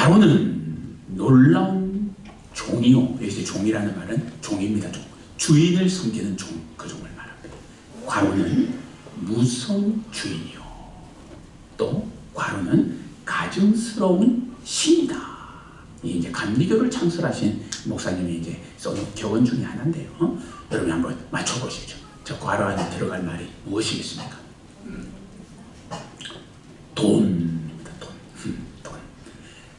과로는 놀라운 종이요. 여기서 종이라는 말은 종입니다. 종. 주인을 섬기는 종, 그 종을 말합니다. 과로는 무서운 주인이요. 또 과로는 가증스러운 신이다. 이제 감리교를 창설하신 목사님이 이제 써놓은 격언 중에 하나인데요. 여러분 한번 맞춰보시죠. 저 과로 안에 들어갈 말이 무엇이겠습니까? 돈입니다. 돈.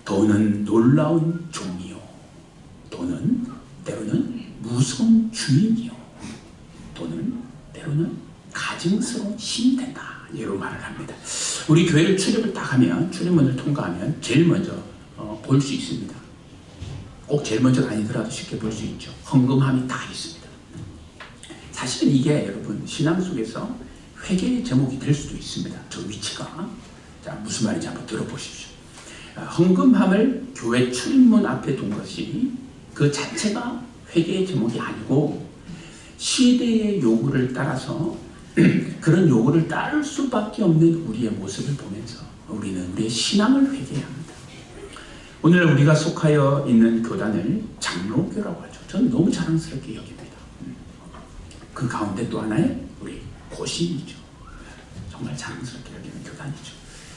돈은 놀라운 종이요. 돈은 때로는 무서운 주인이요. 돈은 때로는 가증스러운 신이 된다. 이런 말을 합니다. 우리 교회를 출입을 딱 하면, 출입문을 통과하면 제일 먼저 볼 수 있습니다. 꼭 제일 먼저가 아니더라도 쉽게 볼 수 있죠. 헌금함이 다 있습니다. 사실은 이게 여러분 신앙 속에서 회개의 제목이 될 수도 있습니다. 저 위치가. 자, 무슨 말인지 한번 들어보십시오. 헌금함을 교회 출입문 앞에 둔 것이 그 자체가 회개의 제목이 아니고 시대의 요구를 따라서 그런 요구를 따를 수밖에 없는 우리의 모습을 보면서 우리는 우리의 신앙을 회개해야 합니다. 오늘 우리가 속하여 있는 교단을 장로교라고 하죠. 저는 너무 자랑스럽게 여깁니다. 그 가운데 또 하나의 우리 고신이죠. 정말 자랑스럽게 여기는 교단이죠.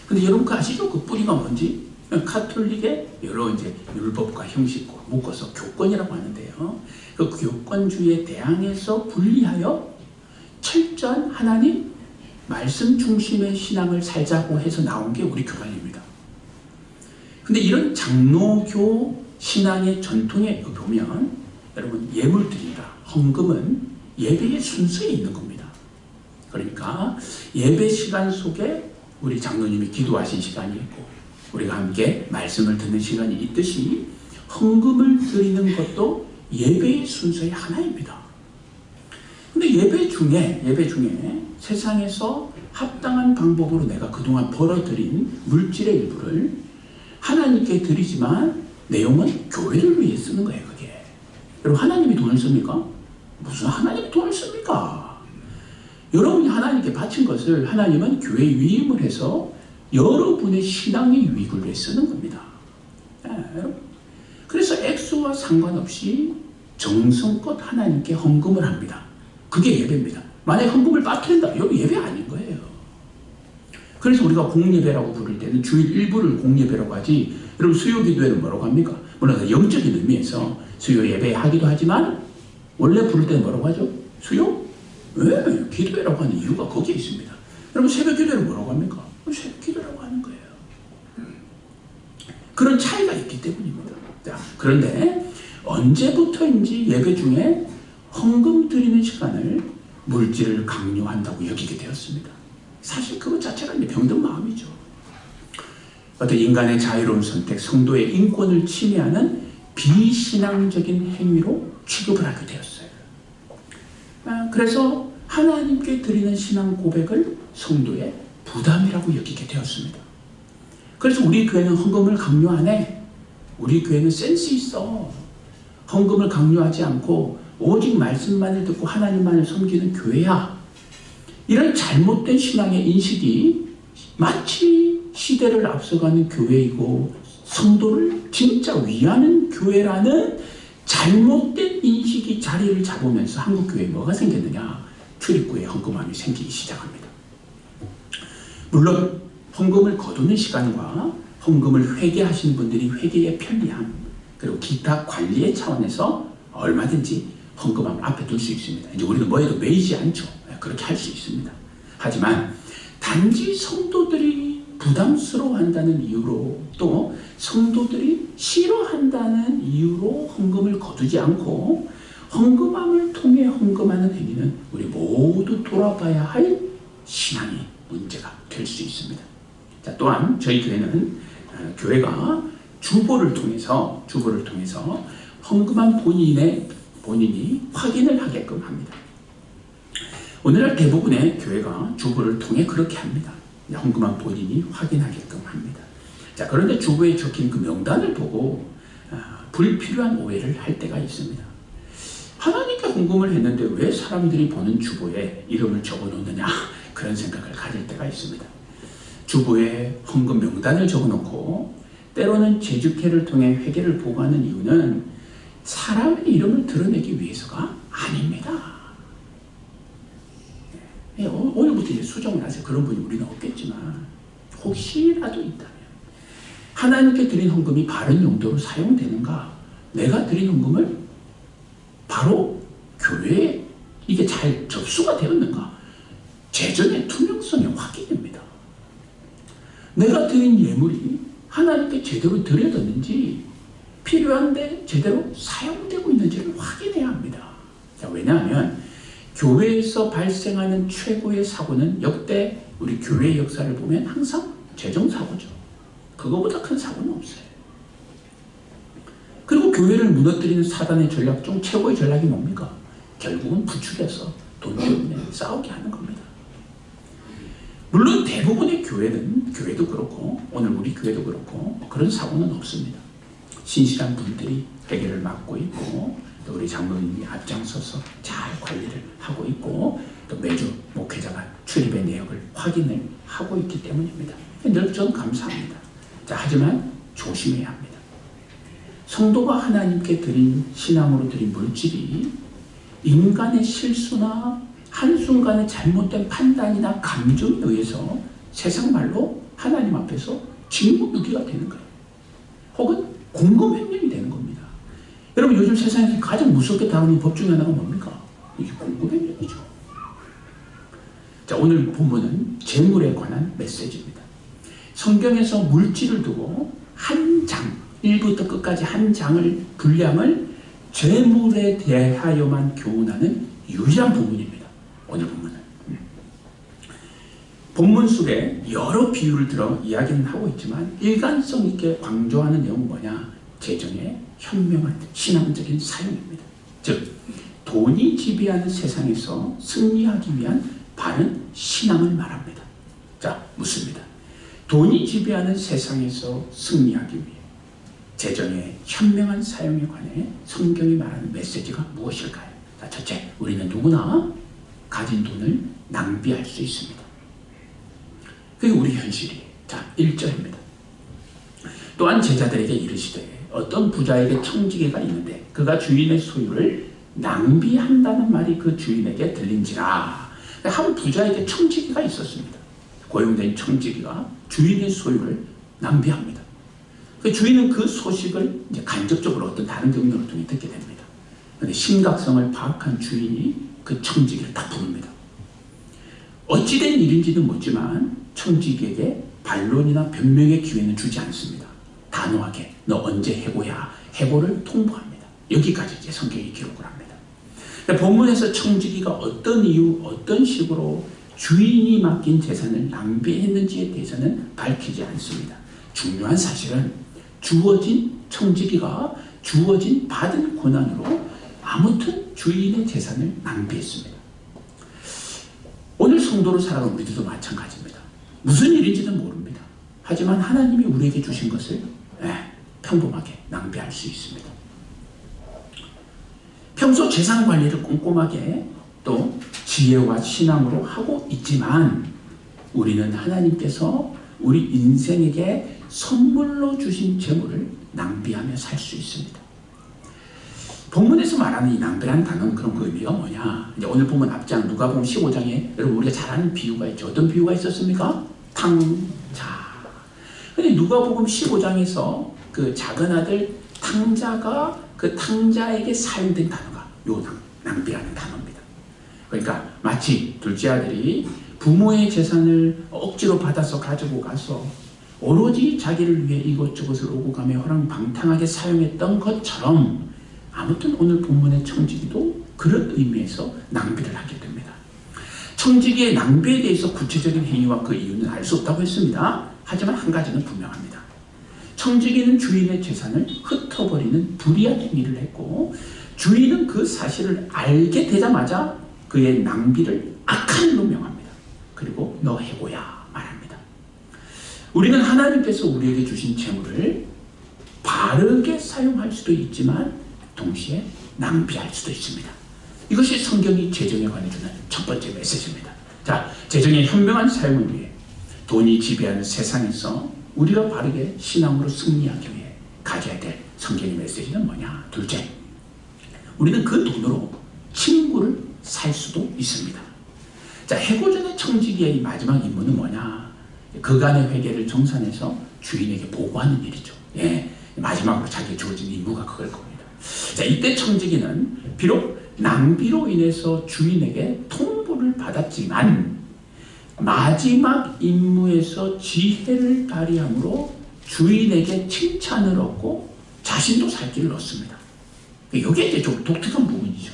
근데 여러분 그 아시죠? 그 뿌리가 뭔지? 카톨릭의 여러 이제 율법과 형식과 묶어서 교권이라고 하는데요. 그 교권주의에 대항해서 분리하여 철저한 하나님 말씀 중심의 신앙을 살자고 해서 나온 게 우리 교단입니다. 근데 이런 장로교 신앙의 전통에 보면 여러분 예물 드린다, 헌금은 예배의 순서에 있는 겁니다. 그러니까 예배 시간 속에 우리 장로님이 기도하신 시간이 있고 우리가 함께 말씀을 듣는 시간이 있듯이 헌금을 드리는 것도 예배의 순서의 하나입니다. 근데 예배 중에 세상에서 합당한 방법으로 내가 그동안 벌어들인 물질의 일부를 하나님께 드리지만 내용은 교회를 위해 쓰는 거예요. 그게. 여러분 하나님이 돈을 씁니까? 무슨 하나님이 돈을 씁니까? 여러분이 하나님께 바친 것을 하나님은 교회에 위임을 해서 여러분의 신앙의 유익을 위해 쓰는 겁니다. 그래서 액수와 상관없이 정성껏 하나님께 헌금을 합니다. 그게 예배입니다. 만약에 헌금을 빠뜨린다, 여러분 예배 아닌 거예요. 그래서 우리가 공예배라고 부를 때는 주일 일부를 공예배라고 하지, 여러분 수요기도회는 뭐라고 합니까? 물론 영적인 의미에서 수요 예배하기도 하지만 원래 부를 때는 뭐라고 하죠? 수요? 왜? 기도회라고 하는 이유가 거기에 있습니다. 여러분 새벽 기도회는 뭐라고 합니까? 새벽 기도라고 하는 거예요. 그런 차이가 있기 때문입니다. 자, 그런데 언제부터인지 예배 중에 헌금 드리는 시간을 물질을 강요한다고 여기게 되었습니다. 사실 그것 자체가 이제 병든 마음이죠. 어떤 인간의 자유로운 선택, 성도의 인권을 침해하는 비신앙적인 행위로 취급을 하게 되었어요. 그래서 하나님께 드리는 신앙 고백을 성도의 부담이라고 여기게 되었습니다. 그래서 우리 교회는 헌금을 강요 안 해. 우리 교회는 센스 있어. 헌금을 강요하지 않고 오직 말씀만을 듣고 하나님만을 섬기는 교회야. 이런 잘못된 신앙의 인식이 마치 시대를 앞서가는 교회이고 성도를 진짜 위하는 교회라는 잘못된 인식이 자리를 잡으면서 한국교회에 뭐가 생겼느냐? 출입구에 헌금함이 생기기 시작합니다. 물론 헌금을 거두는 시간과 헌금을 회개하시는 분들이 회개의 편리함 그리고 기타 관리의 차원에서 얼마든지 헌금함을 앞에 둘 수 있습니다. 이제 우리는 뭐에도 매이지 않죠. 그렇게 할 수 있습니다. 하지만 단지 성도들이 부담스러워한다는 이유로 또 성도들이 싫어한다는 이유로 헌금을 거두지 않고 헌금함을 통해 헌금하는 행위는 우리 모두 돌아봐야 할 신앙의 문제가 될 수 있습니다. 자, 또한 저희 교회는 교회가 주보를 통해서 헌금한 본인이 확인을 하게끔 합니다. 오늘날 대부분의 교회가 주보를 통해 그렇게 합니다. 헌금한 본인이 확인하게끔 합니다. 자, 그런데 주보에 적힌 그 명단을 보고 불필요한 오해를 할 때가 있습니다. 하나님께 헌금을 했는데 왜 사람들이 보는 주보에 이름을 적어놓느냐 그런 생각을 가질 때가 있습니다. 주보에 헌금 명단을 적어놓고 때로는 제주캐를 통해 회개를 보고하는 이유는 사람의 이름을 드러내기 위해서가 아닙니다. 오늘부터 이제 수정을 하세요. 그런 분이 우리는 없겠지만 혹시라도 있다면 하나님께 드린 헌금이 바른 용도로 사용되는가, 내가 드린 헌금을 바로 교회에 이게 잘 접수가 되었는가, 재정의 투명성이 확인됩니다. 내가 드린 예물이 하나님께 제대로 드려졌는지, 필요한데 제대로 사용되고 있는지를 확인해야 합니다. 자, 왜냐하면 교회에서 발생하는 최고의 사고는 역대 우리 교회의 역사를 보면 항상 재정사고죠. 그거보다 큰 사고는 없어요. 그리고 교회를 무너뜨리는 사단의 전략 중 최고의 전략이 뭡니까? 결국은 부추겨서 돈 때문에 싸우게 하는 겁니다. 물론 대부분의 교회도 그렇고 오늘 우리 교회도 그렇고 그런 사고는 없습니다. 신실한 분들이 회개를 맡고 있고, 또 우리 장로님이 앞장서서 잘 관리를 하고 있고, 또 매주 목회자가 출입의 내역을 확인을 하고 있기 때문입니다. 늘 저는 감사합니다. 자, 하지만 조심해야 합니다. 성도가 하나님께 드린 신앙으로 드린 물질이 인간의 실수나 한순간의 잘못된 판단이나 감정에 의해서 세상 말로 하나님 앞에서 직무유기가 되는 거예요. 혹은 공금횡령이 되는 겁니다. 여러분, 요즘 세상에서 가장 무섭게 다루는 법 중에 하나가 뭡니까? 이게 공금횡령이죠. 자, 오늘 본문은 재물에 관한 메시지입니다. 성경에서 물질을 두고 한 장, 1부터 끝까지 한 장을 분량을 재물에 대하여만 교훈하는 유일한 부분입니다. 오늘 본문은. 본문 속에 여러 비유를 들어 이야기는 하고 있지만 일관성 있게 강조하는 내용은 뭐냐? 재정의 현명한 신앙적인 사용입니다. 즉, 돈이 지배하는 세상에서 승리하기 위한 바른 신앙을 말합니다. 자, 묻습니다. 돈이 지배하는 세상에서 승리하기 위해 재정의 현명한 사용에 관해 성경이 말하는 메시지가 무엇일까요? 자, 첫째, 우리는 누구나 가진 돈을 낭비할 수 있습니다. 그게 우리 현실이에요. 자, 1절입니다. 또한 제자들에게 이르시되 어떤 부자에게 청지기가 있는데 그가 주인의 소유를 낭비한다는 말이 그 주인에게 들린지라. 한 부자에게 청지기가 있었습니다. 고용된 청지기가 주인의 소유를 낭비합니다. 그 주인은 그 소식을 이제 간접적으로 어떤 다른 경로를 통해 듣게 됩니다. 그런데 심각성을 파악한 주인이 그 청지기를 딱 부릅니다. 어찌된 일인지는 묻지만 청지기에게 반론이나 변명의 기회는 주지 않습니다. 단호하게 너 언제 해고야? 해고를 통보합니다. 여기까지 이제 성경이 기록을 합니다. 본문에서 청지기가 어떤 이유, 어떤 식으로 주인이 맡긴 재산을 낭비했는지에 대해서는 밝히지 않습니다. 중요한 사실은 청지기가 주어진 받은 권한으로 아무튼 주인의 재산을 낭비했습니다. 오늘 성도로 살아가는 우리들도 마찬가지입니다. 무슨 일인지는 모릅니다. 하지만 하나님이 우리에게 주신 것을 평범하게 낭비할 수 있습니다. 평소 재산 관리를 꼼꼼하게 또 지혜와 신앙으로 하고 있지만 우리는 하나님께서 우리 인생에게 선물로 주신 재물을 낭비하며 살 수 있습니다. 본문에서 말하는 이 낭비라는 단어는 그런 그 의미가 뭐냐? 이제 오늘 보면 앞장 누가복음 15장에 여러분 우리가 잘 아는 비유가 있죠. 어떤 비유가 있었습니까? 탕자. 근데 누가복음 15장에서 그 작은 아들 탕자가 그 탕자에게 사용된 단어가 요 낭비라는 단어입니다. 그러니까 마치 둘째 아들이 부모의 재산을 억지로 받아서 가지고 가서 오로지 자기를 위해 이것저것을 오고 가며 허랑방탕하게 사용했던 것처럼 아무튼 오늘 본문의 청지기도 그런 의미에서 낭비를 하게 됩니다. 청지기의 낭비에 대해서 구체적인 행위와 그 이유는 알 수 없다고 했습니다. 하지만 한 가지는 분명합니다. 청지기는 주인의 재산을 흩어버리는 불의한 행위를 했고 주인은 그 사실을 알게 되자마자 그의 낭비를 악한 일로 명합니다. 그리고 너 해고야 말합니다. 우리는 하나님께서 우리에게 주신 재물을 바르게 사용할 수도 있지만 동시에 낭비할 수도 있습니다. 이것이 성경이 재정에 관해 주는 첫 번째 메시지입니다. 자, 재정의 현명한 사용을 위해 돈이 지배하는 세상에서 우리가 바르게 신앙으로 승리하기 위해 가져야 될 성경의 메시지는 뭐냐? 둘째, 우리는 그 돈으로 친구를 살 수도 있습니다. 자, 해고전의 청지기의 마지막 임무는 뭐냐? 그간의 회개를 정산해서 주인에게 보고하는 일이죠. 예, 마지막으로 자기에 주어진 임무가 그걸 겁니다. 자, 이때 청지기는 비록 낭비로 인해서 주인에게 통보를 받았지만 마지막 임무에서 지혜를 발휘함으로 주인에게 칭찬을 얻고 자신도 살 길을 얻습니다. 이게 이제 좀 독특한 부분이죠.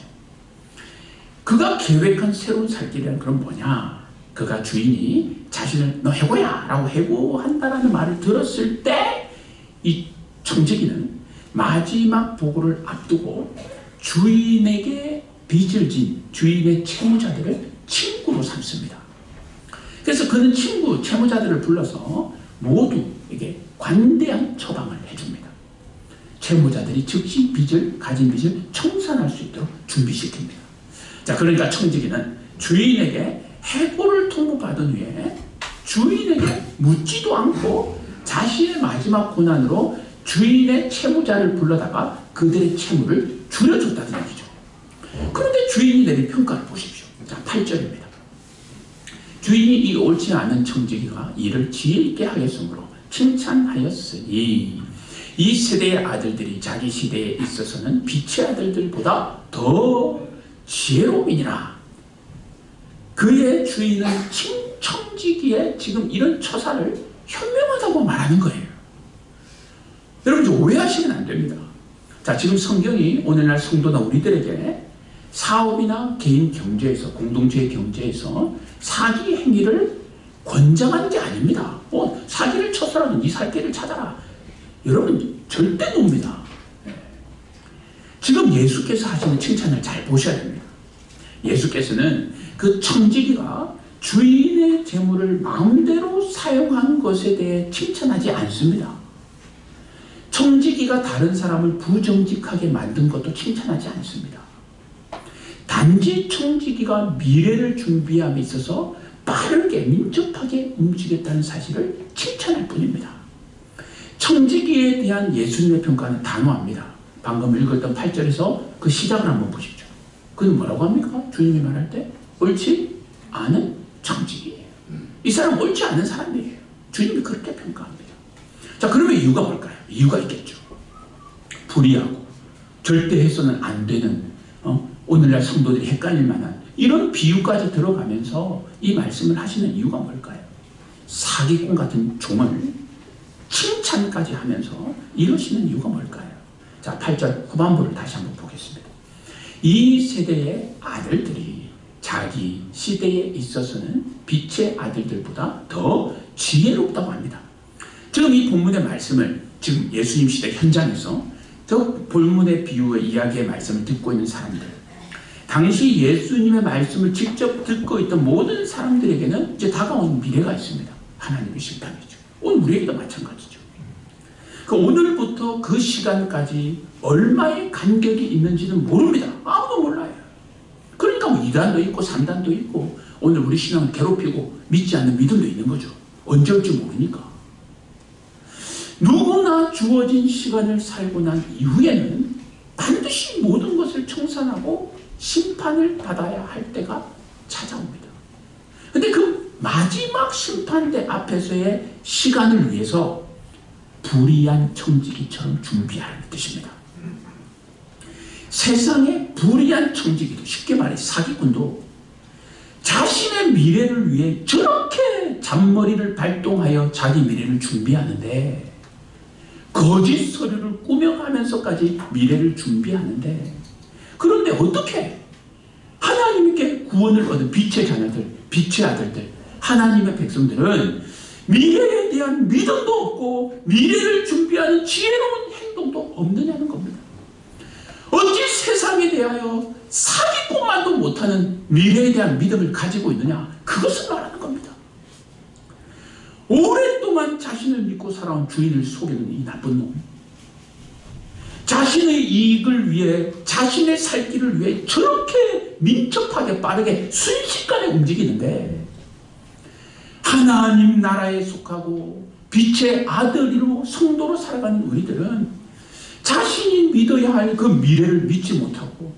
그가 계획한 새로운 살 길이란 그럼 뭐냐? 그가 주인이 자신을 너 해고야 라고 해고한다라는 말을 들었을 때 이 청지기는 마지막 보고를 앞두고 주인에게 빚을 진 주인의 채무자들을 친구로 삼습니다. 그래서 그는 채무자들을 불러서 모두에게 관대한 처방을 해줍니다. 채무자들이 즉시 가진 빚을 청산할 수 있도록 준비시킵니다. 자, 그러니까 청지기는 주인에게 해고를 통보받은 후에 주인에게 묻지도 않고 자신의 마지막 고난으로 주인의 채무자를 불러다가 그들의 채무를 줄여줬다는 얘기죠. 그런데 주인이 내린 평가를 보십시오. 자, 8절입니다. 주인이 이 옳지 않은 청지기가 일을 지혜 있게 하였으므로 칭찬하였으니 이 세대의 아들들이 자기 시대에 있어서는 빛의 아들들보다 더 지혜로움이니라. 그의 주인은 청지기의 지금 이런 처사를 현명하다고 말하는 거예요. 여러분, 오해하시면 안 됩니다. 자, 지금 성경이 오늘날 성도나 우리들에게 사업이나 개인 경제에서, 공동체의 경제에서 사기 행위를 권장하는 게 아닙니다. 사기를 쳐서라도 네 살 길을 찾아라. 여러분, 절대 뭡니다. 지금 예수께서 하시는 칭찬을 잘 보셔야 됩니다. 예수께서는 그 청지기가 주인의 재물을 마음대로 사용한 것에 대해 칭찬하지 않습니다. 청지기가 다른 사람을 부정직하게 만든 것도 칭찬하지 않습니다. 단지 청지기가 미래를 준비함에 있어서 빠르게 민첩하게 움직였다는 사실을 칭찬할 뿐입니다. 청지기에 대한 예수님의 평가는 단호합니다. 방금 읽었던 8절에서 그 시작을 한번 보십시오. 그는 뭐라고 합니까? 주님이 말할 때 옳지 않은 청지기예요. 이 사람은 옳지 않은 사람이에요. 주님이 그렇게 평가합니다. 자, 그러면 이유가 뭘까요? 이유가 있겠죠. 불의하고 절대 해서는 안 되는 오늘날 성도들이 헷갈릴 만한 이런 비유까지 들어가면서 이 말씀을 하시는 이유가 뭘까요? 사기꾼 같은 종을 칭찬까지 하면서 이러시는 이유가 뭘까요? 자, 8절 후반부를 다시 한번 보겠습니다. 이 세대의 아들들이 자기 시대에 있어서는 빛의 아들들보다 더 지혜롭다고 합니다. 지금 이 본문의 말씀을 지금 예수님 시대 현장에서 저 본문의 비유의 이야기의 말씀을 듣고 있는 사람들, 당시 예수님의 말씀을 직접 듣고 있던 모든 사람들에게는 이제 다가온 미래가 있습니다. 하나님의 심판이죠. 오늘 우리에게도 마찬가지죠. 오늘부터 그 시간까지 얼마의 간격이 있는지는 모릅니다. 아무도 몰라요. 그러니까 뭐 2단도 있고 3단도 있고 오늘 우리 신앙을 괴롭히고 믿지 않는 믿음도 있는 거죠. 언제 올지 모르니까. 누구나 주어진 시간을 살고 난 이후에는 반드시 모든 것을 청산하고 심판을 받아야 할 때가 찾아옵니다. 근데 그 마지막 심판대 앞에서의 시간을 위해서 불의한 청지기처럼 준비하라는 뜻입니다. 세상의 불의한 청지기도, 쉽게 말해 사기꾼도 자신의 미래를 위해 저렇게 잔머리를 발동하여 자기 미래를 준비하는데, 거짓 서류를 꾸며가면서까지 미래를 준비하는데, 그런데 어떻게 하나님께 구원을 얻은 빛의 자녀들, 빛의 아들들, 하나님의 백성들은 미래에 대한 믿음도 없고 미래를 준비하는 지혜로운 행동도 없느냐는 겁니다. 어찌 세상에 대하여 사기꾼만도 못하는 미래에 대한 믿음을 가지고 있느냐, 그것을 말하는 겁니다. 오랫동안 자신을 믿고 살아온 주인을 속이는 이 나쁜 놈, 자신의 이익을 위해, 자신의 살 길을 위해 저렇게 민첩하게 빠르게 순식간에 움직이는데, 하나님 나라에 속하고 빛의 아들이로 성도로 살아가는 우리들은 자신이 믿어야 할 그 미래를 믿지 못하고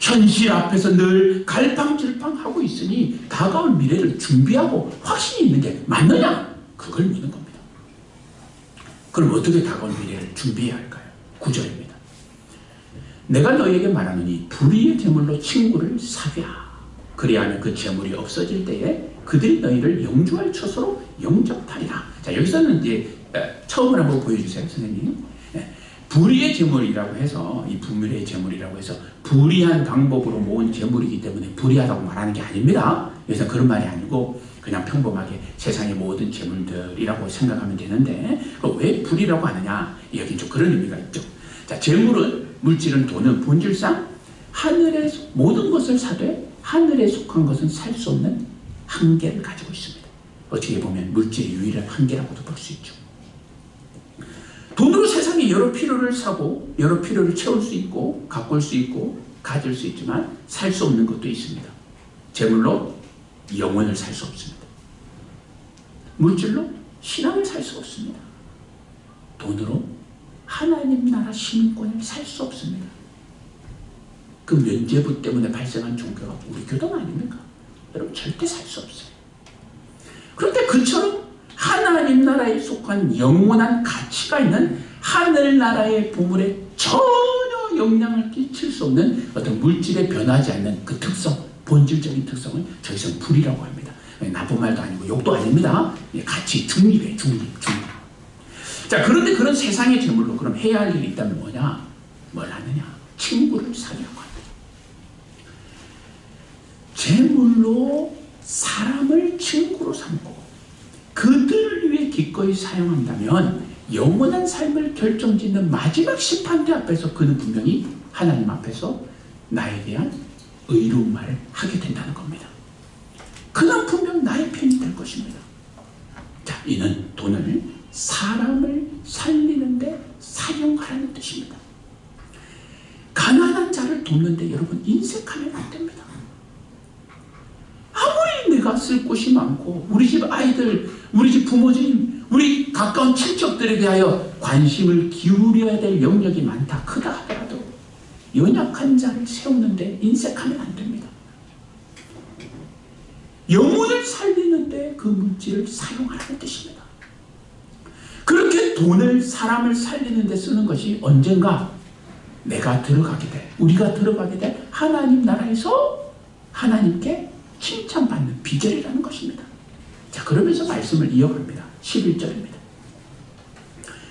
현실 앞에서 늘 갈팡질팡하고 있으니 다가올 미래를 준비하고 확신이 있는 게 맞느냐? 그걸 묻는 겁니다. 그럼 어떻게 다가올 미래를 준비해야 할까요? 9절입니다. 내가 너에게 말하노니 불의의 제물로 친구를 사귀라. 그리하면 그 제물이 없어질 때에 그들이 너희를 영주할 처소로 영접하리라. 자, 여기서는 이제 처음을 한번 보여주세요, 선생님. 불의의 제물이라고 해서, 이 불의의 제물이라고 해서 불의한 방법으로 모은 제물이기 때문에 불의하다고 말하는 게 아닙니다. 그래서 그런 말이 아니고 그냥 평범하게 세상의 모든 제물들이라고 생각하면 되는데, 왜 불의라고 하느냐? 여기 좀 그런 의미가 있죠. 자, 제물은, 물질은, 돈은 본질상 하늘의 모든 것을 사되 하늘에 속한 것은 살 수 없는 한계를 가지고 있습니다. 어떻게 보면 물질의 유일한 한계라고도 볼 수 있죠. 돈으로 세상에 여러 필요를 사고 여러 필요를 채울 수 있고 가꿀 수 있고 가질 수 있지만 살 수 없는 것도 있습니다. 재물로 영혼을 살 수 없습니다. 물질로 신앙을 살 수 없습니다. 돈으로 하나님 나라 시민권을 살 수 없습니다. 그 면죄부 때문에 발생한 종교가 우리 교도가 아닙니까? 여러분 절대 살 수 없어요. 그런데 그처럼 하나님 나라에 속한 영원한 가치가 있는 하늘나라의 보물에 전혀 영향을 끼칠 수 없는 어떤 물질에 변하지 않는 그 특성, 본질적인 특성을 저기서는 불이라고 합니다. 나쁜 말도 아니고 욕도 아닙니다. 가치 중립이에요. 중립. 자, 그런데 그런 세상의 제물로 그럼 해야 할 일이 있다면 뭐냐? 뭘 하느냐? 친구를 사귀라고 합니다. 제물로 사람을 친구로 삼고 그들을 위해 기꺼이 사용한다면 영원한 삶을 결정짓는 마지막 심판대 앞에서 그는 분명히 하나님 앞에서 나에 대한 의로운 말을 하게 된다는 겁니다. 그는 분명 나의 편이 될 것입니다. 자, 이는 돈을 사람을 살리는데 사용하라는 뜻입니다. 가난한 자를 돕는데 여러분 인색하면 안 됩니다. 아무리 내가 쓸 곳이 많고 우리 집 아이들, 우리 집 부모님, 우리 가까운 친척들에 대하여 관심을 기울여야 될 영역이 많다, 크다 하더라도 연약한 자를 세우는데 인색하면 안 됩니다. 영혼을 살리는데 그 물질을 사용하라는 뜻입니다. 그렇게 돈을 사람을 살리는 데 쓰는 것이 언젠가 내가 들어가게 돼, 우리가 들어가게 돼 하나님 나라에서 하나님께 칭찬받는 비결이라는 것입니다. 자, 그러면서 말씀을 이어갑니다. 11절입니다.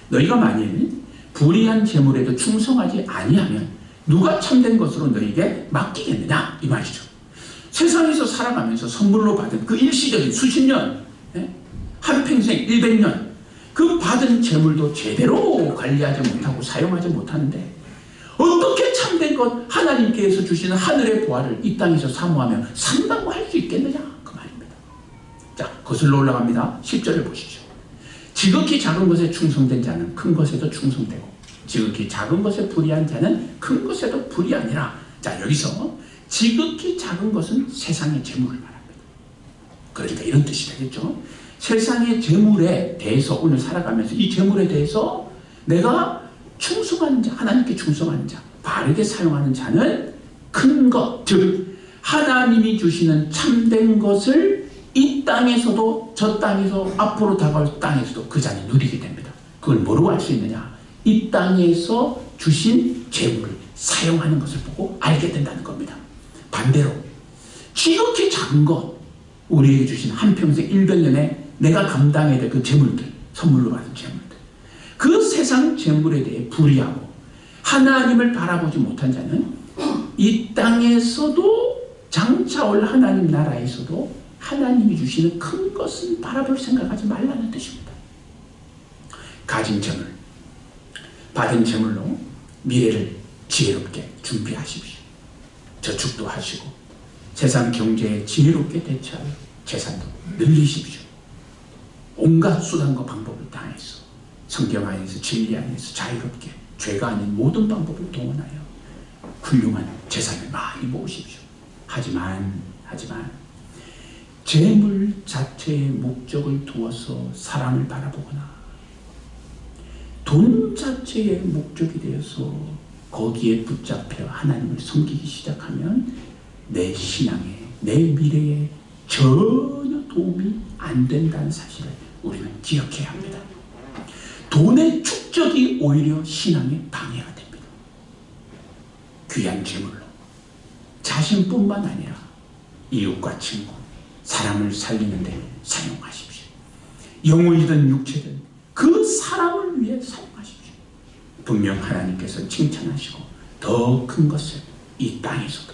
너희가 만일 불의한 재물에도 충성하지 아니하면 누가 참된 것으로 너희에게 맡기겠느냐, 이 말이죠. 세상에서 살아가면서 선물로 받은 그 일시적인 수십 년, 한평생 100년 그 받은 재물도 제대로 관리하지 못하고 사용하지 못하는데 어떻게 참된 것 하나님께서 주시는 하늘의 보화를 이 땅에서 사모하며 산다고 할 수 있겠느냐, 그 말입니다. 자, 거슬러 올라갑니다. 10절을 보시죠. 지극히 작은 것에 충성된 자는 큰 것에도 충성되고 지극히 작은 것에 불의한 자는 큰 것에도 불의하니라. 자, 여기서 지극히 작은 것은 세상의 재물을 말합니다. 그러니까 이런 뜻이 되겠죠. 세상의 재물에 대해서 오늘 살아가면서 이 재물에 대해서 내가 충성하는 자, 하나님께 충성하는 자, 바르게 사용하는 자는 큰 것, 즉 하나님이 주시는 참된 것을 이 땅에서도 저 땅에서 앞으로 다가올 땅에서도 그 자는 누리게 됩니다. 그걸 뭐로 알 수 있느냐? 이 땅에서 주신 재물을 사용하는 것을 보고 알게 된다는 겁니다. 반대로 지극히 작은 것, 우리에게 주신 한평생 100년에 내가 감당해야 될 그 재물들, 선물로 받은 재물들, 그 세상 재물에 대해 불의하고 하나님을 바라보지 못한 자는 이 땅에서도 장차 올 하나님 나라에서도 하나님이 주시는 큰 것은 바라볼 생각하지 말라는 뜻입니다. 가진 재물, 받은 재물로 미래를 지혜롭게 준비하십시오. 저축도 하시고 세상 경제에 지혜롭게 대처하여 재산도 늘리십시오. 온갖 수단과 방법을 다해서 성경 안에서 진리 안에서 자유롭게 죄가 아닌 모든 방법을 동원하여 훌륭한 재산을 많이 모으십시오. 하지만 재물 자체의 목적을 두어서 사람을 바라보거나 돈 자체의 목적이 되어서 거기에 붙잡혀 하나님을 섬기기 시작하면 내 신앙에, 내 미래에 전혀 도움이 안 된다는 사실을 우리는 기억해야 합니다. 돈의 축적이 오히려 신앙에 방해가 됩니다. 귀한 재물로 자신뿐만 아니라 이웃과 친구, 사람을 살리는 데 사용하십시오. 영혼이든 육체든 그 사람을 위해 사용하십시오. 분명 하나님께서 칭찬하시고 더 큰 것을 이 땅에서도,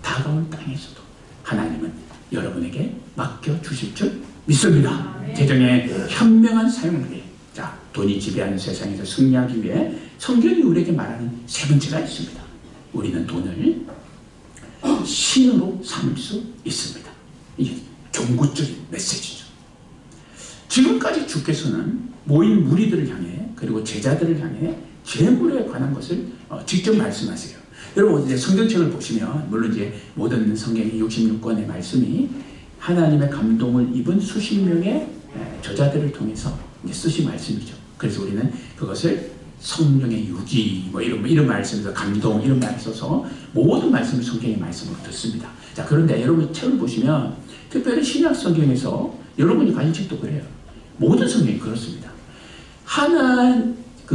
다가올 땅에서도 하나님은 여러분에게 맡겨주실 줄 믿습니다. 재정의 현명한 사용을 위해, 자, 돈이 지배하는 세상에서 승리하기 위해 성경이 우리에게 말하는 세 번째가 있습니다. 우리는 돈을 신으로 삼을 수 있습니다. 이게 종구적인 메시지죠. 지금까지 주께서는 모인 무리들을 향해, 그리고 제자들을 향해 재물에 관한 것을 직접 말씀하세요. 여러분 이제 성경책을 보시면, 물론 이제 모든 성경의 66권의 말씀이 하나님의 감동을 입은 수십 명의 저자들을 통해서 이제 쓰신 말씀이죠. 그래서 우리는 그것을 성령의 유기, 뭐 이런 말씀에서 감동, 이런 말을 써서 모든 말씀을 성경의 말씀으로 듣습니다. 자, 그런데 여러분 책을 보시면, 특별히 신약 성경에서 여러분이 가진 책도 그래요. 모든 성경이 그렇습니다.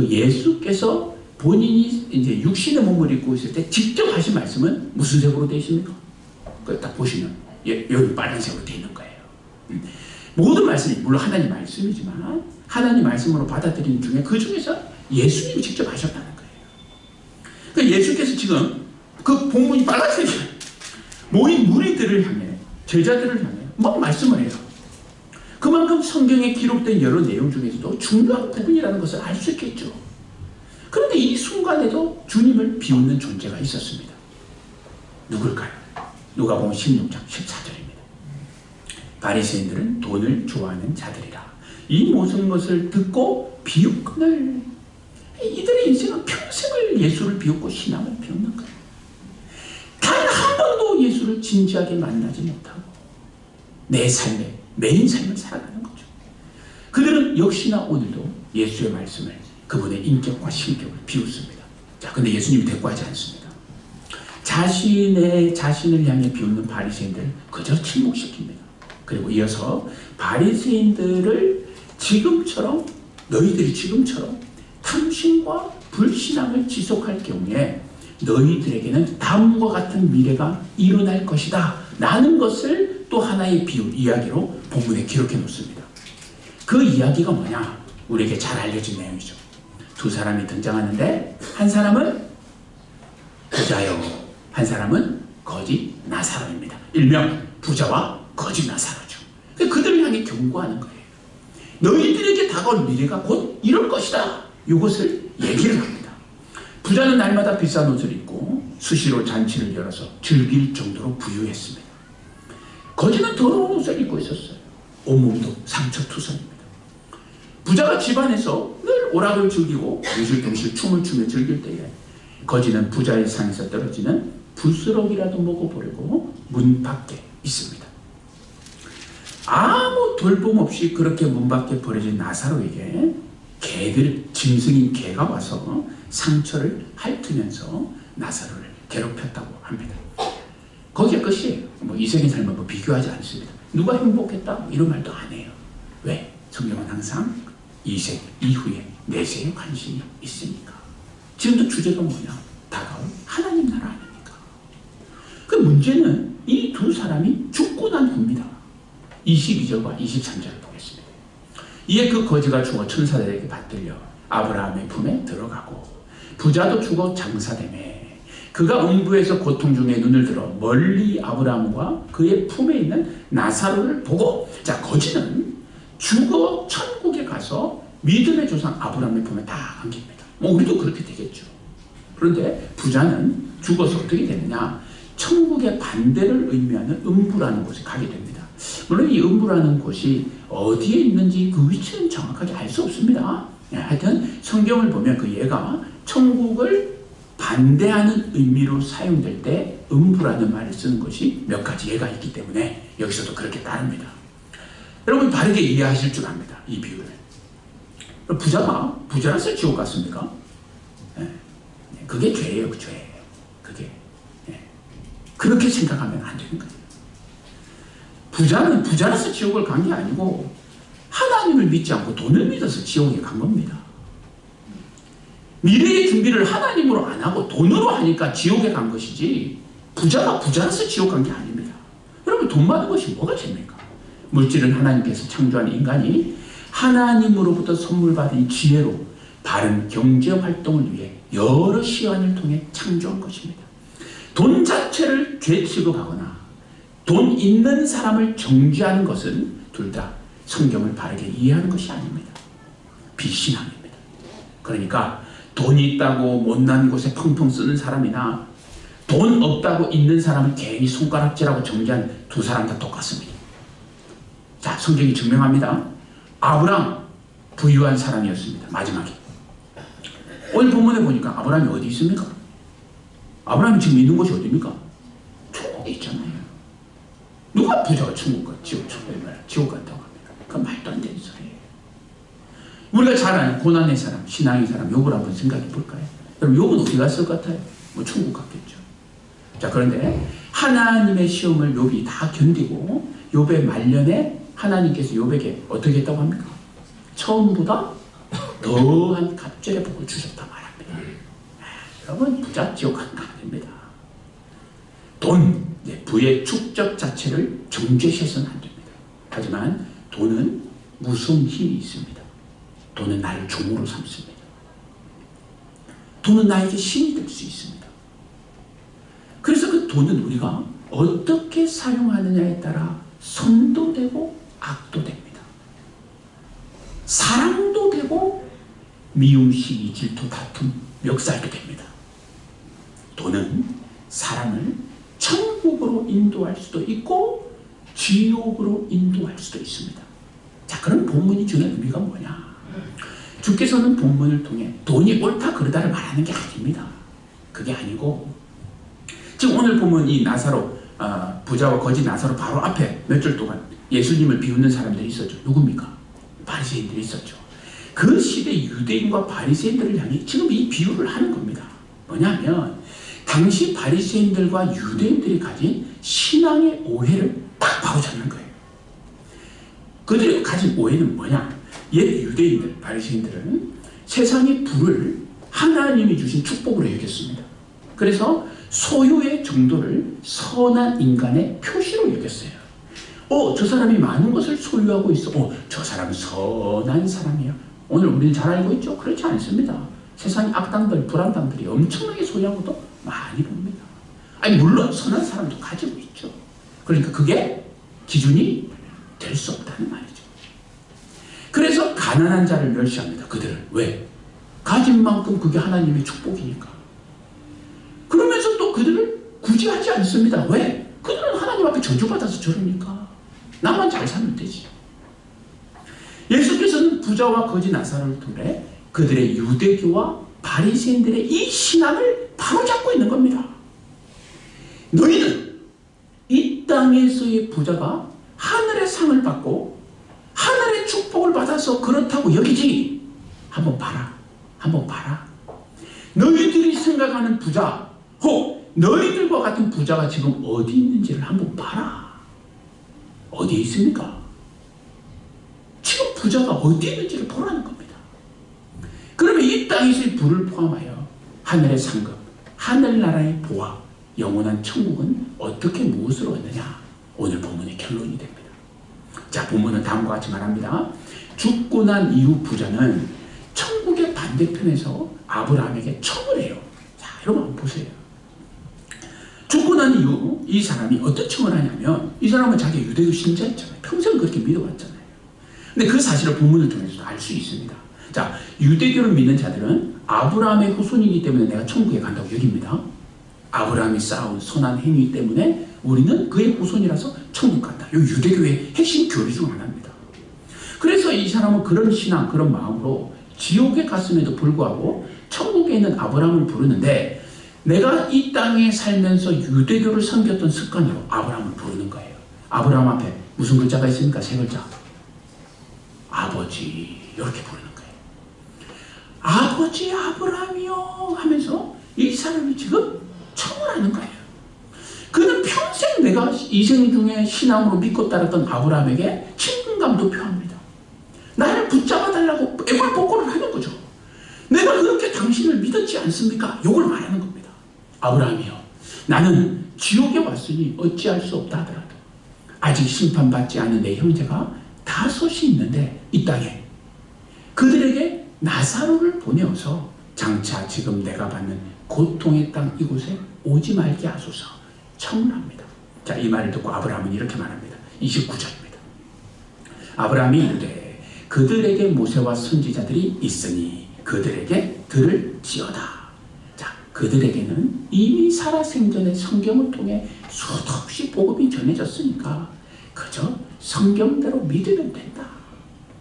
예수께서 본인이 이제 육신의 몸을 입고 있을 때 직접 하신 말씀은 무슨 색으로 되어 있습니까? 그걸 딱 보시면 여기 빨간색으로 되어 있는 거예요. 모든 말씀이 물론 하나님 말씀이지만 하나님 말씀으로 받아들이는 중에 그 중에서 예수님이 직접 하셨다는 거예요. 그러니까 예수께서 지금 그 본문이 빨간색이에요. 모인 무리들을 향해, 제자들을 향해 막 말씀을 해요. 그만큼 성경에 기록된 여러 내용 중에서도 중요한 부분이라는 것을 알 수 있겠죠. 그런데 이 순간에도 주님을 비웃는 존재가 있었습니다. 누굴까요? 누가복음 16장 14절입니다. 바리새인들은 돈을 좋아하는 자들이라. 이 모든 것을 듣고 비웃거늘. 이들의 인생은 평생을 예수를 비웃고 신앙을 비웃는 거예요. 단 한 번도 예수를 진지하게 만나지 못하고 내 삶의 메인 삶을 살아가는 거죠. 그들은 역시나 오늘도 예수의 말씀을, 그분의 인격과 신격을 비웃습니다. 자, 근데 예수님이 대꾸하지 않습니다. 자신을 향해 비웃는 바리새인들을 그저 침묵시킵니다. 그리고 이어서 바리새인들을 너희들이 지금처럼 탐심과 불신앙을 지속할 경우에 너희들에게는 다음과 같은 미래가 일어날 것이다 라는 것을 또 하나의 비유, 이야기로 본문에 기록해 놓습니다. 그 이야기가 뭐냐? 우리에게 잘 알려진 내용이죠. 두 사람이 등장하는데 한 사람은 부자요, 한 사람은 거지 나사로입니다. 일명 부자와 거지 나사로죠. 그들을 향해 경고하는 거예요. 너희들에게 다가올 미래가 곧 이럴 것이다. 이것을 얘기를 합니다. 부자는 날마다 비싼 옷을 입고 수시로 잔치를 열어서 즐길 정도로 부유했습니다. 거지는 더러운 옷을 입고 있었어요. 온몸도 상처투성입니다. 부자가 집안에서 늘 오락을 즐기고 덩실덩실 춤을 추며 즐길 때에 거지는 부자의 상에서 떨어지는 부스럭이라도 먹어보려고 문 밖에 있습니다. 아무 돌봄 없이 그렇게 문 밖에 버려진 나사로에게 짐승인 개가 와서 상처를 핥으면서 나사로를 괴롭혔다고 합니다. 거기에 끝이에요. 이생의 삶을 비교하지 않습니다. 누가 행복했다? 이런 말도 안 해요. 왜? 성경은 항상 이생 이후에 내세에 관심이 있으니까. 지금도 주제가 뭐냐? 다가올 하나님 나라 아닙니까? 그 문제는 이 두 사람이 죽고 난 후입니다. 22절과 23절을 보겠습니다. 이에 그 거지가 죽어 천사들에게 받들려 아브라함의 품에 들어가고 부자도 죽어 장사되매 그가 음부에서 고통 중에 눈을 들어 멀리 아브라함과 그의 품에 있는 나사로를 보고, 자, 거지는 죽어 천국에 가서 믿음의 조상 아브라함의 품에 딱 안깁니다. 우리도 그렇게 되겠죠. 그런데 부자는 죽어서 어떻게 되느냐? 천국의 반대를 의미하는 음부라는 곳에 가게 됩니다. 물론 이 음부라는 곳이 어디에 있는지 그 위치는 정확하게 알 수 없습니다. 하여튼 성경을 보면 그 얘가 천국을 반대하는 의미로 사용될 때 음부라는 말을 쓰는 것이 몇 가지 예가 있기 때문에 여기서도 그렇게 따릅니다. 여러분 바르게 이해하실 줄 압니다. 이 비유를. 부자가 부자라서 지옥 갔습니까? 그게 죄예요. 죄예요. 그게. 그렇게 생각하면 안 되는 거예요. 부자는 부자라서 지옥을 간 게 아니고 하나님을 믿지 않고 돈을 믿어서 지옥에 간 겁니다. 미래의 준비를 하나님으로 안 하고 돈으로 하니까 지옥에 간 것이지 부자가 부자라서 지옥 간 게 아닙니다. 여러분 돈 많은 것이 뭐가 죄입니까? 물질은 하나님께서 창조한 인간이 하나님으로부터 선물 받은 지혜로 바른 경제 활동을 위해 여러 시간을 통해 창조한 것입니다. 돈 자체를 죄 취급하거나 돈 있는 사람을 정죄하는 것은 둘 다 성경을 바르게 이해하는 것이 아닙니다. 비신앙입니다. 그러니까 돈이 있다고 못난 곳에 펑펑 쓰는 사람이나 돈 없다고 있는 사람을 괜히 손가락질하고 정죄한 두 사람 다 똑같습니다. 자, 성경이 증명합니다. 아브람 부유한 사람이었습니다. 마지막에. 오늘 본문에 보니까 아브람이 어디 있습니까? 아브람이 지금 있는 곳이 어디입니까? 천국에 있잖아요. 누가 부자가 천국 가 지옥 간다고 합니다. 그건 말도 안 되는 소리예요. 우리가 잘 아는 고난의 사람, 신앙의 사람 욥을 한번 생각해 볼까요? 여러분 욥은 어디 갔을 것 같아요? 뭐 천국 갔겠죠. 자, 그런데 하나님의 시험을 욥이 다 견디고 욥의 말년에 하나님께서 욥에게 어떻게 했다고 합니까? 처음보다 더한 갑절의 복을 주셨다 말합니다. 여러분 부자 지옥 간다 아닙니다. 돈, 부의 축적 자체를 정죄시해서는 안 됩니다. 하지만 돈은 무서운 힘이 있습니다. 돈은 나를 종으로 삼습니다. 돈은 나에게 신이 될 수 있습니다. 그래서 그 돈은 우리가 어떻게 사용하느냐에 따라 선도 되고 악도 됩니다. 사랑도 되고 미움, 시기, 질투, 다툼, 멱살도 됩니다. 돈은 사람을 천국으로 인도할 수도 있고 지옥으로 인도할 수도 있습니다. 자, 그럼 본문이 주는 의미가 뭐냐? 주께서는 본문을 통해 돈이 옳다 그르다를 말하는 게 아닙니다. 그게 아니고 지금 오늘 보면 이 나사로 부자와 거지 나사로 바로 앞에 몇 줄 동안 예수님을 비웃는 사람들이 있었죠. 누굽니까? 바리새인들이 있었죠. 그 시대 유대인과 바리새인들을 향해 지금 이 비유를 하는 겁니다. 뭐냐면 당시 바리새인들과 유대인들이 가진 신앙의 오해를 딱 바로잡는 거예요. 그들이 가진 오해는 뭐냐? 옛 유대인들, 바리새인들은 세상의 부를 하나님이 주신 축복으로 여겼습니다. 그래서 소유의 정도를 선한 인간의 표시로 여겼어요. 저 사람이 많은 것을 소유하고 있어. 저 사람은 선한 사람이야. 오늘 우리는 잘 알고 있죠? 그렇지 않습니다. 세상의 악당들, 불안당들이 엄청나게 소유한 것도 많이 봅니다. 아니 물론 선한 사람도 가지고 있죠. 그러니까 그게 기준이 될 수 없다는 말이죠. 그래서 가난한 자를 멸시합니다. 그들은. 왜? 가진 만큼 그게 하나님의 축복이니까. 그러면서 또 그들을 굳이 하지 않습니다. 왜? 그들은 하나님 앞에 저주받아서 저러니까. 나만 잘 살면 되지. 예수께서는 부자와 거지 나사로를 통해 그들의 유대교와 바리새인들의 이 신앙을 바로잡고 있는 겁니다. 너희는 이 땅에서의 부자가 하늘의 상을 받고 하늘의 축복을 받아서 그렇다고 여기지. 한번 봐라. 한번 봐라. 너희들이 생각하는 부자, 혹 너희들과 같은 부자가 지금 어디 있는지를 한번 봐라. 어디에 있습니까? 지금 부자가 어디 있는지를 보라는 겁니다. 그러면 이 땅에서의 부를 포함하여 하늘의 상급, 하늘나라의 보화, 영원한 천국은 어떻게 무엇으로 얻느냐? 오늘 본문의 결론이 됩니다. 자, 본문은 다음과 같이 말합니다. 죽고 난 이후 부자는 천국의 반대편에서 아브라함에게 청을 해요. 자, 여러분 한번 보세요. 죽고 난 이후 이 사람이 어떤 청을 하냐면 이 사람은 자기 유대교 신자였잖아요. 평생 그렇게 믿어왔잖아요. 근데 그 사실을 본문을 통해서도 알 수 있습니다. 자, 유대교를 믿는 자들은 아브라함의 후손이기 때문에 내가 천국에 간다고 여깁니다. 아브라함이 쌓아온 선한 행위 때문에 우리는 그의 후손이라서 천국 간다. 이 유대교의 핵심 교리 중 하나입니다. 그래서 이 사람은 그런 신앙, 그런 마음으로 지옥에 갔음에도 불구하고 천국에 있는 아브라함을 부르는데 내가 이 땅에 살면서 유대교를 섬겼던 습관으로 아브라함을 부르는 거예요. 아브라함 앞에 무슨 글자가 있습니까? 세 글자. 아버지, 이렇게 부르는 거예요. 아버지 아브라함이요 하면서 이 사람이 지금 청을 하는 거예요. 그는 평생 내가 이생 중에 신앙으로 믿고 따랐던 아브라함에게 친근감도 표합니다. 나를 붙잡아 달라고 애걸복걸을 하는 거죠. 내가 그렇게 당신을 믿었지 않습니까? 요걸 말하는 겁니다. 아브라함이요, 나는 지옥에 왔으니 어찌할 수 없다 하더라도 아직 심판받지 않은 내 형제가 다섯이 있는데 이 땅에 그들에게 나사로를 보내어서 장차 지금 내가 받는 고통의 땅 이곳에 오지 말게 하소서 청을 합니다. 자, 이 말을 듣고 아브라함은 이렇게 말합니다. 29절입니다. 아브라함이 이르되 그들에게 모세와 선지자들이 있으니 그들에게 들을지어다. 자, 그들에게는 이미 살아생전의 성경을 통해 수도 없이 복음이 전해졌으니까 그저 성경대로 믿으면 된다.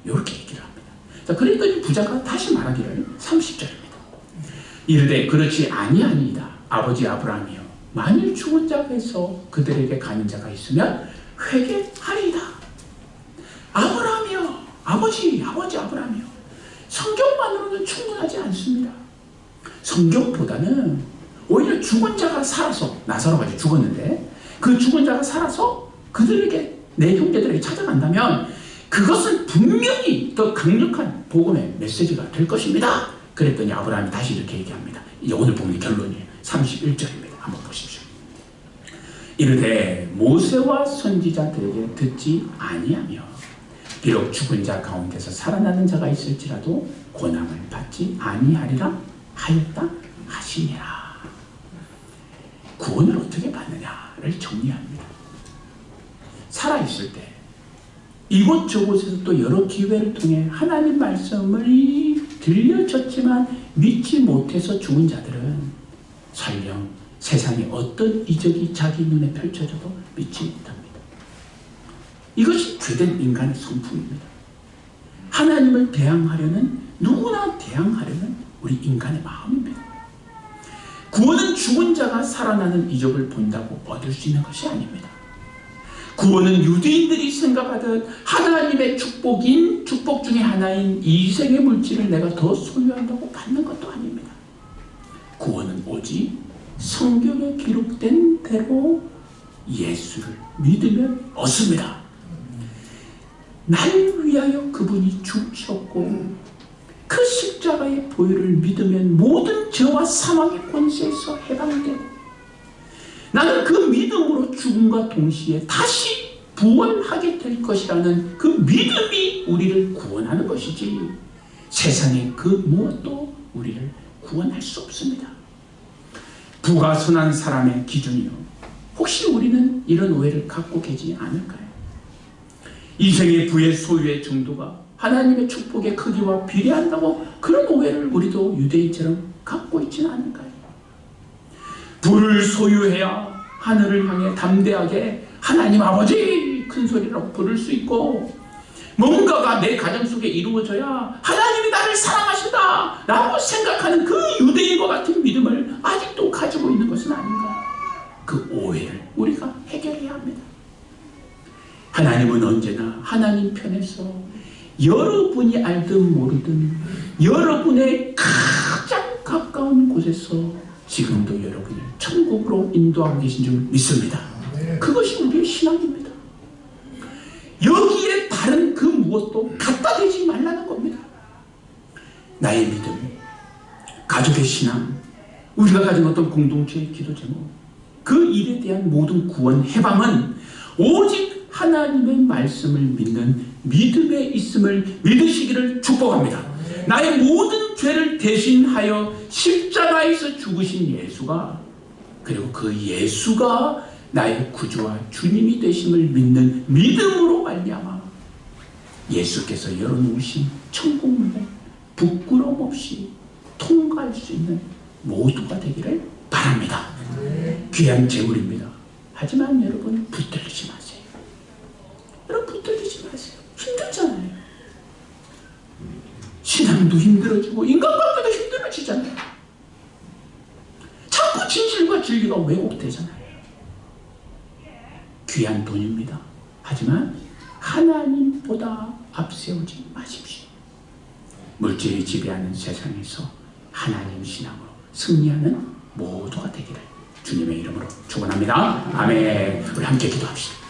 이렇게 얘기를 합니다. 자, 그랬더니 부자가 다시 말하기를 30절입니다. 이르되 그렇지 아니하니이다. 아버지 아브라함이여, 만일 죽은 자에서 그들에게 가는 자가 있으면 회개하리이다. 아브라함이여, 아버지 아브라함이여, 성경만으로는 충분하지 않습니다. 성경보다는 오히려 죽은 자가 살아서, 나사로가 이제 죽었는데 그 죽은 자가 살아서 그들에게, 내 형제들에게 찾아간다면 그것은 분명히 더 강력한 복음의 메시지가 될 것입니다. 그랬더니 아브라함이 다시 이렇게 얘기합니다. 이제 오늘 본문의 결론이에요. 31절입니다. 한번 보십시오. 이르되 모세와 선지자들에게 듣지 아니하며 비록 죽은 자 가운데서 살아나는 자가 있을지라도 고난을 받지 아니하리라 하였다 하시니라. 구원을 어떻게 받느냐를 정리합니다. 살아있을 때 이곳저곳에서 또 여러 기회를 통해 하나님 말씀을 들려졌지만 믿지 못해서 죽은 자들은 설령 세상에 어떤 이적이 자기 눈에 펼쳐져도 믿지 못합니다. 이것이 죄된 인간의 성품입니다. 하나님을 대항하려는, 누구나 대항하려는 우리 인간의 마음입니다. 구원은 죽은 자가 살아나는 이적을 본다고 얻을 수 있는 것이 아닙니다. 구원은 유대인들이 생각하듯 하나님의 축복인, 축복 중에 하나인 이생의 물질을 내가 더 소유한다고 받는 것도 아닙니다. 구원은 오직 성경에 기록된 대로 예수를 믿으면 얻습니다. 나를 위하여 그분이 죽으셨고 그 십자가의 보혈을 믿으면 모든 죄와 사망의 권세에서 해방되고 나는 그 믿음으로 죽음과 동시에 다시 부활하게 될 것이라는 그 믿음이 우리를 구원하는 것이지 세상의 그 무엇도 우리를 구원할 수 없습니다. 부가 선한 사람의 기준이요, 혹시 우리는 이런 오해를 갖고 계지 않을까요? 이생의 부의 소유의 정도가 하나님의 축복의 크기와 비례한다고 그런 오해를 우리도 유대인처럼 갖고 있지는 않을까요? 부를 소유해야 하늘을 향해 담대하게 하나님 아버지 큰 소리로 부를 수 있고, 뭔가가 내 가정 속에 이루어져야 하나님이 나를 사랑하신다 라고 생각하는 그 유대인과 같은 믿음을 아직도 가지고 있는 것은 아닌가. 그 오해를 우리가 해결해야 합니다. 하나님은 언제나 하나님 편에서 여러분이 알든 모르든 여러분의 가장 가까운 곳에서 지금도 여러분을 천국으로 인도하고 계신 줄 믿습니다. 그것이 우리의 신앙입니다. 여기에 다른 그 무엇도 갖다 대지 말라는 겁니다. 나의 믿음, 가족의 신앙, 우리가 가진 어떤 공동체의 기도 제목, 그 일에 대한 모든 구원, 해방은 오직 하나님의 말씀을 믿는 믿음에 있음을 믿으시기를 축복합니다. 나의 모든 죄를 대신하여 십자가에서 죽으신 예수가, 그리고 그 예수가 나의 구주와 주님이 되심을 믿는 믿음으로 말미암아 예수께서 열어놓으신 천국문을 부끄럼 없이 통과할 수 있는 모두가 되기를 바랍니다. 귀한 재물입니다. 하지만 여러분 붙들리지 마세요. 여러분 붙들리지 마세요. 힘들잖아요. 신앙도 힘들어지고 인간관계도 힘들어지잖아요. 자꾸 진리가 왜곡되잖아요. 귀한 돈입니다. 하지만 하나님보다 앞세우지 마십시오. 물질이 지배하는 세상에서 하나님 신앙으로 승리하는 모두가 되기를 주님의 이름으로 축원합니다. 아멘. 우리 함께 기도합시다.